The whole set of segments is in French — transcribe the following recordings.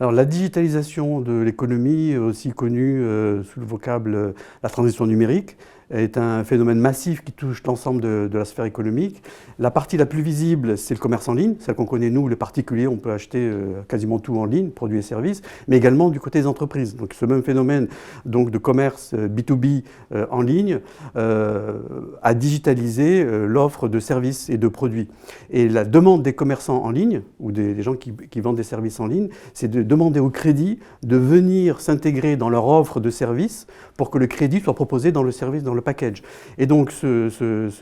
Alors, la digitalisation de l'économie, aussi connue sous le vocable la transition numérique, est un phénomène massif qui touche l'ensemble de la sphère économique. La partie la plus visible, c'est le commerce en ligne, celle qu'on connaît nous, les particuliers, on peut acheter quasiment tout en ligne, produits et services, mais également du côté des entreprises. Donc ce même phénomène donc, de commerce B2B en ligne a digitalisé l'offre de services et de produits. Et la demande des commerçants en ligne, ou des gens qui vendent des services en ligne, c'est de demander au crédit de venir s'intégrer dans leur offre de services pour que le crédit soit proposé dans le service, dans le package. Et donc ce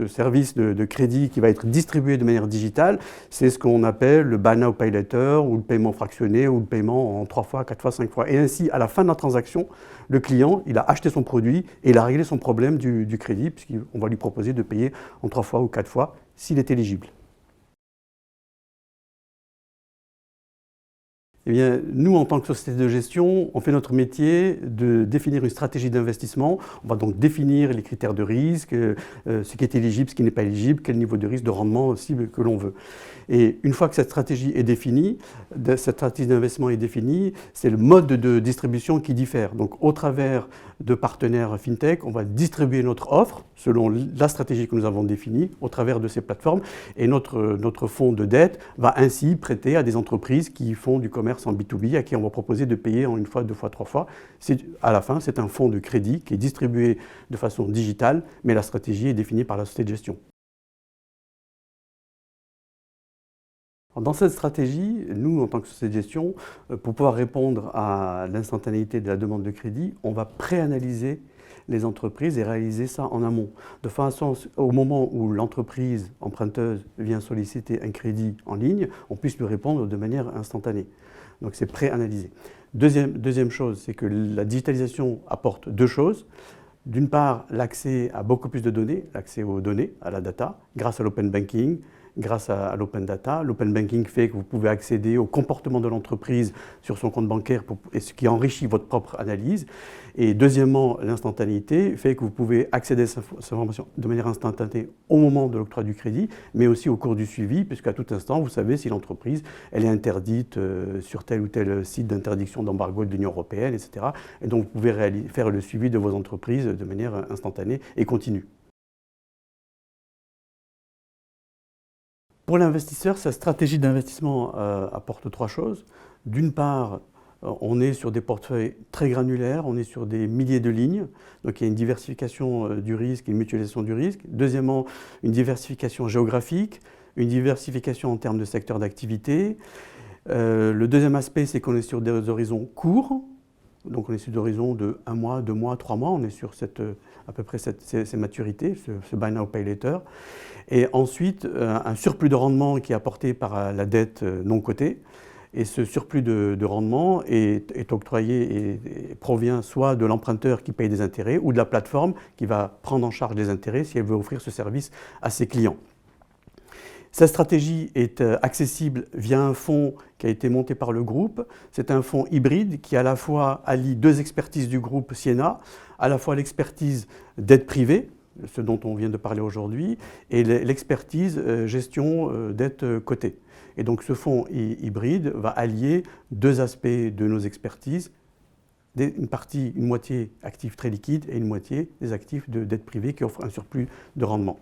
service de crédit qui va être distribué de manière digitale, c'est ce qu'on appelle le Buy Now Pay Later, ou le paiement fractionné, ou le paiement en 3 fois, 4 fois, 5 fois. Et ainsi, à la fin de la transaction, le client, il a acheté son produit et il a réglé son problème du crédit, puisqu'on va lui proposer de payer en 3 fois ou 4 fois s'il est éligible. Eh bien, nous, en tant que société de gestion, on fait notre métier de définir une stratégie d'investissement. On va donc définir les critères de risque, ce qui est éligible, ce qui n'est pas éligible, quel niveau de risque, de rendement cible que l'on veut. Et une fois que cette stratégie est définie, cette stratégie d'investissement est définie, c'est le mode de distribution qui diffère. Donc, au travers de partenaires FinTech, on va distribuer notre offre selon la stratégie que nous avons définie au travers de ces plateformes. Et notre fonds de dette va ainsi prêter à des entreprises qui font du commerce en B2B, à qui on va proposer de payer en 1 fois, 2 fois, 3 fois. À la fin, c'est un fonds de crédit qui est distribué de façon digitale, mais la stratégie est définie par la société de gestion. Dans cette stratégie, nous, en tant que société de gestion, pour pouvoir répondre à l'instantanéité de la demande de crédit, on va préanalyser les entreprises et réaliser ça en amont. De façon, au moment où l'entreprise emprunteuse vient solliciter un crédit en ligne, on puisse lui répondre de manière instantanée. Donc c'est préanalysé. Deuxième chose, c'est que la digitalisation apporte 2 choses. D'une part, l'accès à beaucoup plus de données, l'accès aux données, à la data, grâce à l'open banking, grâce à l'open data. L'open banking fait que vous pouvez accéder au comportement de l'entreprise sur son compte bancaire, et ce qui enrichit votre propre analyse. Et deuxièmement, l'instantanéité fait que vous pouvez accéder à cette information de manière instantanée au moment de l'octroi du crédit, mais aussi au cours du suivi, puisqu'à tout instant, vous savez si l'entreprise elle est interdite sur tel ou tel site d'interdiction d'embargo de l'Union européenne, etc. Et donc vous pouvez faire le suivi de vos entreprises de manière instantanée et continue. Pour l'investisseur, sa stratégie d'investissement apporte 3 choses. D'une part, on est sur des portefeuilles très granulaires, on est sur des milliers de lignes, donc il y a une diversification du risque, une mutualisation du risque. Deuxièmement, une diversification géographique, une diversification en termes de secteur d'activité. Le deuxième aspect, c'est qu'on est sur des horizons courts, donc on est sur des horizons de 1 mois, 2 mois, 3 mois, on est sur à peu près ces maturités, ce Buy Now Pay Later. Et ensuite, un surplus de rendement qui est apporté par la dette non cotée. Et ce surplus de rendement est octroyé et provient soit de l'emprunteur qui paye des intérêts ou de la plateforme qui va prendre en charge les intérêts si elle veut offrir ce service à ses clients. Cette stratégie est accessible via un fonds qui a été monté par le groupe. C'est un fonds hybride qui à la fois allie 2 expertises du groupe Siena, à la fois l'expertise dette privée, ce dont on vient de parler aujourd'hui, et l'expertise gestion dette cotée. Et donc ce fonds hybride va allier 2 aspects de nos expertises, une moitié actifs très liquides et une moitié des actifs de dette privée qui offrent un surplus de rendement.